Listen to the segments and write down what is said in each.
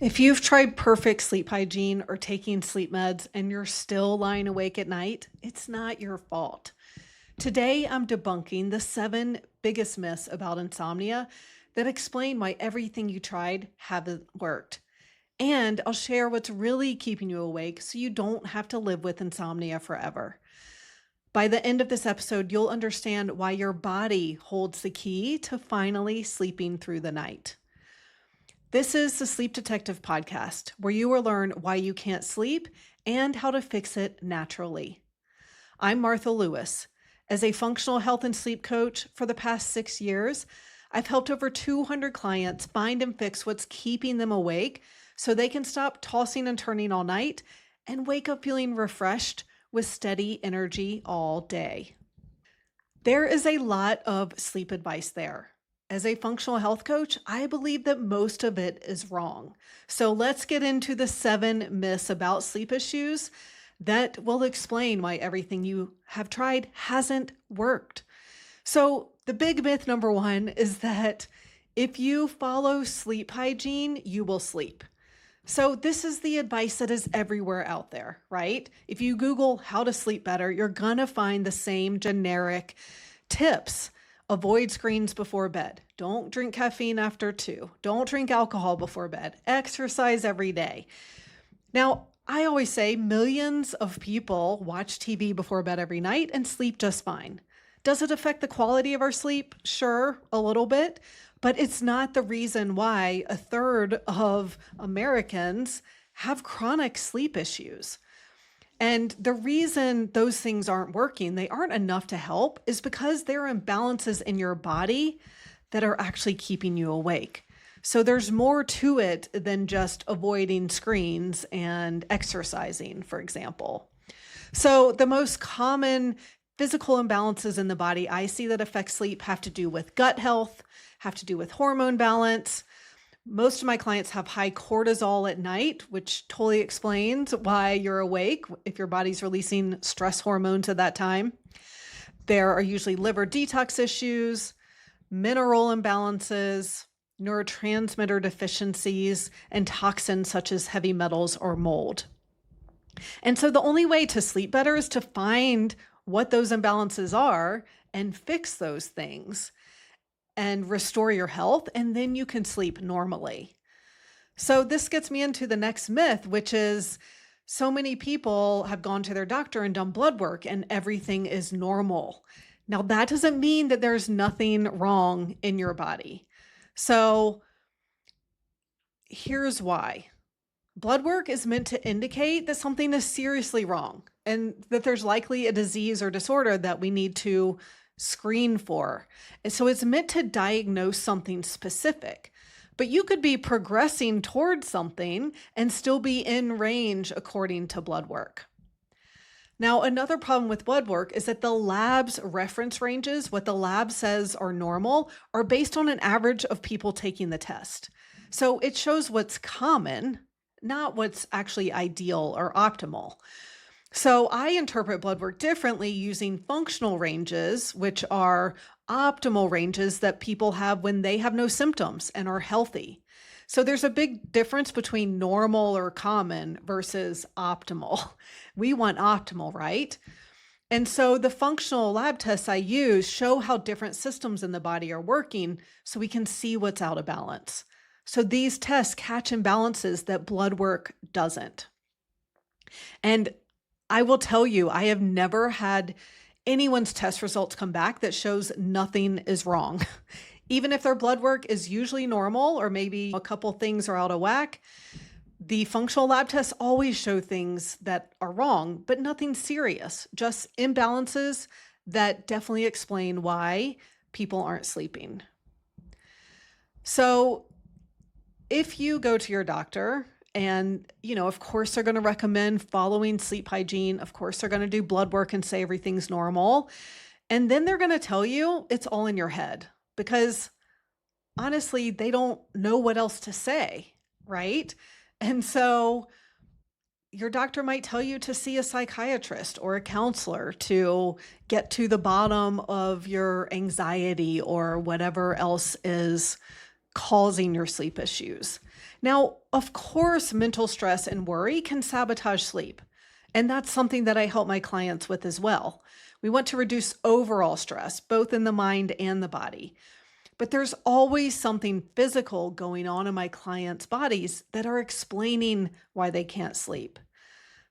If you've tried perfect sleep hygiene or taking sleep meds and you're still lying awake at night, it's not your fault. Today, I'm debunking the 7 biggest myths about insomnia that explain why everything you tried hasn't worked. And I'll share what's really keeping you awake so you don't have to live with insomnia forever. By the end of this episode, you'll understand why your body holds the key to finally sleeping through the night. This is the Sleep Detective podcast, where you will learn why you can't sleep and how to fix it naturally. I'm Martha Lewis. As a functional health and sleep coach for the past 6 years, I've helped over 200 clients find and fix what's keeping them awake so they can stop tossing and turning all night and wake up feeling refreshed with steady energy all day. There is a lot of sleep advice there. As a functional health coach, I believe that most of it is wrong. So let's get into the 7 myths about sleep issues that will explain why everything you have tried hasn't worked. So the big myth number 1 is that if you follow sleep hygiene, you will sleep. So this is the advice that is everywhere out there, right? If you Google how to sleep better, you're gonna find the same generic tips. Avoid screens before bed. Don't drink caffeine after 2. Don't drink alcohol before bed. Exercise every day. Now, I always say millions of people watch TV before bed every night and sleep just fine. Does it affect the quality of our sleep? Sure, a little bit, but it's not the reason why 1/3 of Americans have chronic sleep issues. And the reason those things aren't working, they aren't enough to help, is because there are imbalances in your body that are actually keeping you awake. So there's more to it than just avoiding screens and exercising, for example. So the most common physical imbalances in the body I see that affect sleep have to do with gut health, have to do with hormone balance. Most of my clients have high cortisol at night, which totally explains why you're awake if your body's releasing stress hormones at that time. There are usually liver detox issues, mineral imbalances, neurotransmitter deficiencies, and toxins such as heavy metals or mold. And so the only way to sleep better is to find what those imbalances are and fix those things and restore your health, and then you can sleep normally. So this gets me into the next myth, which is so many people have gone to their doctor and done blood work and everything is normal. Now, that doesn't mean that there's nothing wrong in your body. So here's why. Blood work is meant to indicate that something is seriously wrong and that there's likely a disease or disorder that we need to screen for. And so it's meant to diagnose something specific, but you could be progressing towards something and still be in range according to blood work. Now, another problem with blood work is that the lab's reference ranges, what the lab says are normal, are based on an average of people taking the test. So it shows what's common, not what's actually ideal or optimal. So I interpret blood work differently using functional ranges, which are optimal ranges that people have when they have no symptoms and are healthy. So there's a big difference between normal or common versus optimal. We want optimal, right? And so the functional lab tests I use show how different systems in the body are working so we can see what's out of balance. So these tests catch imbalances that blood work doesn't. And I will tell you, I have never had anyone's test results come back that shows nothing is wrong. Even if their blood work is usually normal or maybe a couple things are out of whack, the functional lab tests always show things that are wrong, but nothing serious, just imbalances that definitely explain why people aren't sleeping. So if you go to your doctor, and, of course, they're going to recommend following sleep hygiene. Of course, they're going to do blood work and say everything's normal. And then they're going to tell you it's all in your head because honestly, they don't know what else to say, right? And so your doctor might tell you to see a psychiatrist or a counselor to get to the bottom of your anxiety or whatever else is causing your sleep issues. Now, of course, mental stress and worry can sabotage sleep. And that's something that I help my clients with as well. We want to reduce overall stress, both in the mind and the body. But there's always something physical going on in my clients' bodies that are explaining why they can't sleep.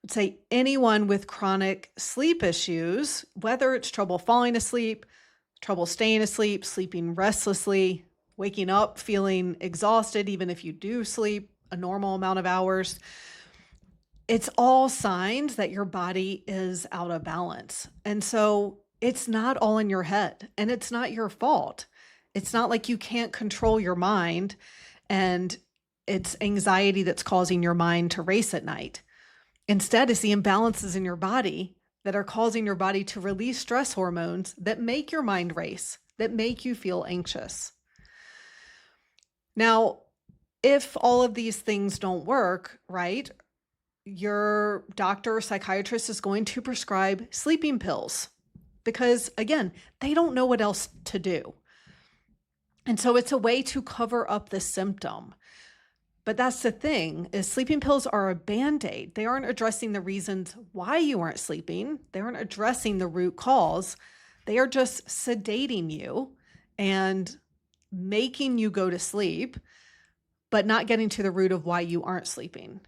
I'd say anyone with chronic sleep issues, whether it's trouble falling asleep, trouble staying asleep, sleeping restlessly, waking up feeling exhausted, even if you do sleep a normal amount of hours, it's all signs that your body is out of balance. And so it's not all in your head and it's not your fault. It's not like you can't control your mind and it's anxiety that's causing your mind to race at night. Instead, it's the imbalances in your body that are causing your body to release stress hormones that make your mind race, that make you feel anxious. Now, if all of these things don't work, right, your doctor or psychiatrist is going to prescribe sleeping pills because, again, they don't know what else to do. And so it's a way to cover up the symptom. But that's the thing is sleeping pills are a band-aid. They aren't addressing the reasons why you aren't sleeping. They aren't addressing the root cause. They are just sedating you and making you go to sleep, but not getting to the root of why you aren't sleeping.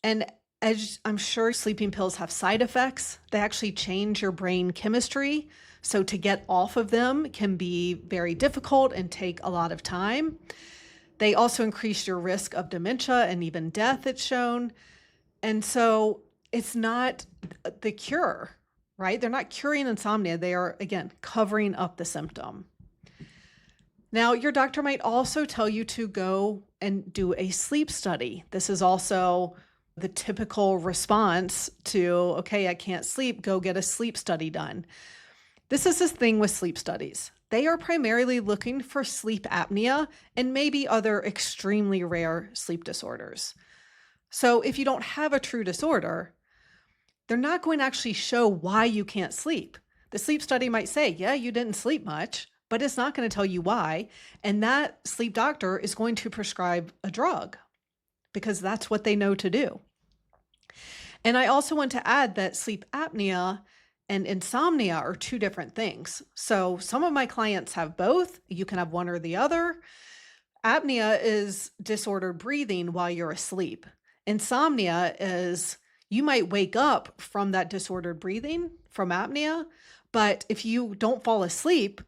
And as I'm sure sleeping pills have side effects, they actually change your brain chemistry. So to get off of them can be very difficult and take a lot of time. They also increase your risk of dementia and even death, it's shown. And so it's not the cure, right? They're not curing insomnia. They are, again, covering up the symptom. Now, your doctor might also tell you to go and do a sleep study. This is also the typical response to, okay, I can't sleep, go get a sleep study done. This is the thing with sleep studies. They are primarily looking for sleep apnea and maybe other extremely rare sleep disorders. So if you don't have a true disorder, they're not going to actually show why you can't sleep. The sleep study might say, yeah, you didn't sleep much, but it's not going to tell you why. And that sleep doctor is going to prescribe a drug because that's what they know to do. And I also want to add that sleep apnea and insomnia are two different things. So some of my clients have both. You can have one or the other. Apnea is disordered breathing while you're asleep. Insomnia is you might wake up from that disordered breathing from apnea, but if you don't fall asleep,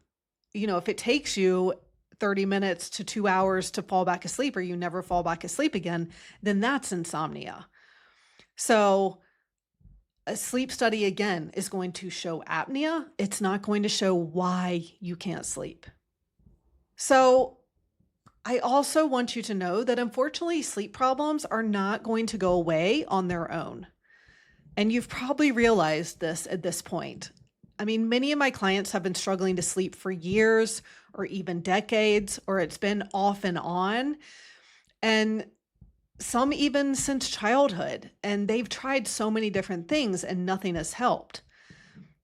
if it takes you 30 minutes to 2 hours to fall back asleep or you never fall back asleep again, then that's insomnia. So a sleep study, again, is going to show apnea. It's not going to show why you can't sleep. So I also want you to know that unfortunately, sleep problems are not going to go away on their own. And you've probably realized this at this point. I mean, many of my clients have been struggling to sleep for years or even decades, or it's been off and on. And some even since childhood, and they've tried so many different things and nothing has helped.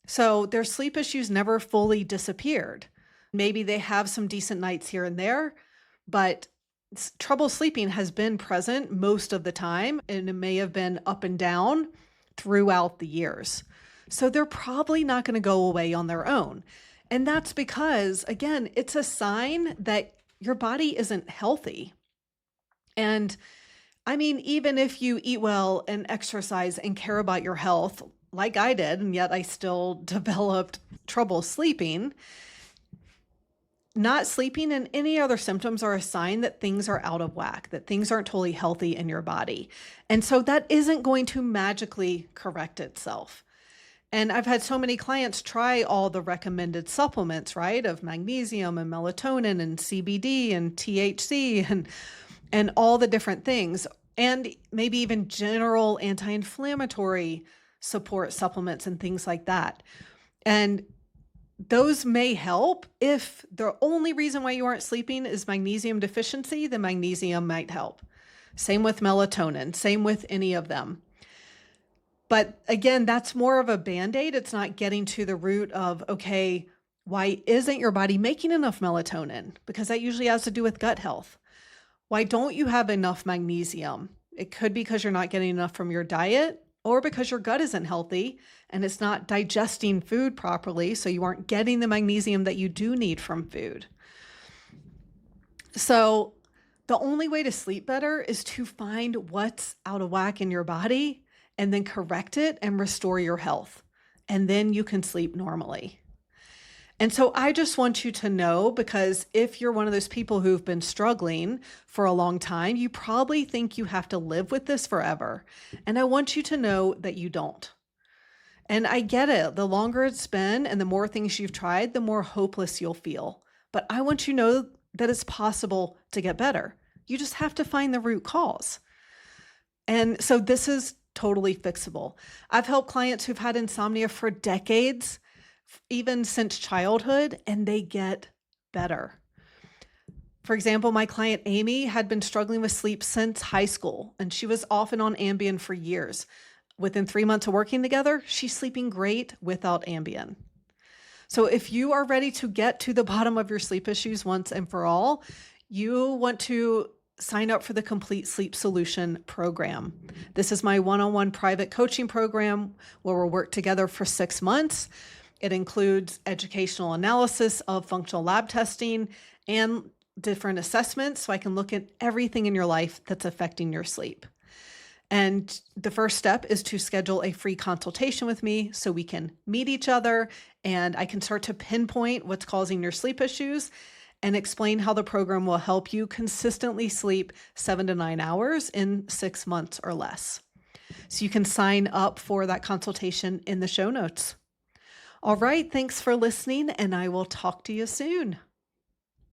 So their sleep issues never fully disappeared. Maybe they have some decent nights here and there, but trouble sleeping has been present most of the time, and it may have been up and down throughout the years. So they're probably not going to go away on their own. And that's because, again, it's a sign that your body isn't healthy. And I mean, even if you eat well and exercise and care about your health, like I did, and yet I still developed trouble sleeping, not sleeping and any other symptoms are a sign that things are out of whack, that things aren't totally healthy in your body. And so that isn't going to magically correct itself. And I've had so many clients try all the recommended supplements, right, of magnesium and melatonin and CBD and THC and all the different things, and maybe even general anti-inflammatory support supplements and things like that. And those may help. If the only reason why you aren't sleeping is magnesium deficiency, then magnesium might help. Same with melatonin, same with any of them. But again, that's more of a band-aid. It's not getting to the root of, okay, why isn't your body making enough melatonin? Because that usually has to do with gut health. Why don't you have enough magnesium? It could be because you're not getting enough from your diet or because your gut isn't healthy and it's not digesting food properly, so you aren't getting the magnesium that you do need from food. So, the only way to sleep better is to find what's out of whack in your body and then correct it and restore your health. And then you can sleep normally. And so I just want you to know, because if you're one of those people who've been struggling for a long time, you probably think you have to live with this forever. And I want you to know that you don't. And I get it. The longer it's been and the more things you've tried, the more hopeless you'll feel. But I want you to know that it's possible to get better. You just have to find the root cause. And so this is totally fixable. I've helped clients who've had insomnia for decades, even since childhood, and they get better. For example, my client Amy had been struggling with sleep since high school, and she was off and on Ambien for years. Within 3 months of working together, she's sleeping great without Ambien. So if you are ready to get to the bottom of your sleep issues once and for all, you want to sign up for the Complete Sleep Solution program. This is my one-on-one private coaching program where we'll work together for 6 months. It includes educational analysis of functional lab testing and different assessments, so I can look at everything in your life that's affecting your sleep. And the first step is to schedule a free consultation with me so we can meet each other and I can start to pinpoint what's causing your sleep issues and explain how the program will help you consistently sleep 7 to 9 hours in 6 months or less. So you can sign up for that consultation in the show notes. All right, thanks for listening, and I will talk to you soon.